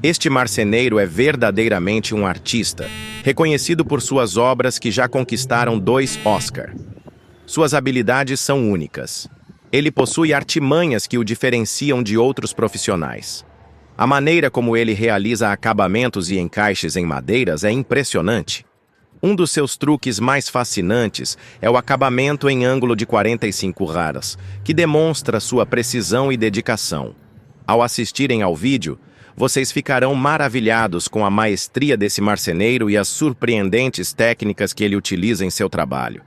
Este marceneiro é verdadeiramente um artista, reconhecido por suas obras que já conquistaram 2 Oscar. Suas habilidades são únicas. Ele possui artimanhas que o diferenciam de outros profissionais. A maneira como ele realiza acabamentos e encaixes em madeiras é impressionante. Um dos seus truques mais fascinantes é o acabamento em ângulo de 45 raras, que demonstra sua precisão e dedicação. Ao assistirem ao vídeo, vocês ficarão maravilhados com a maestria desse marceneiro e as surpreendentes técnicas que ele utiliza em seu trabalho.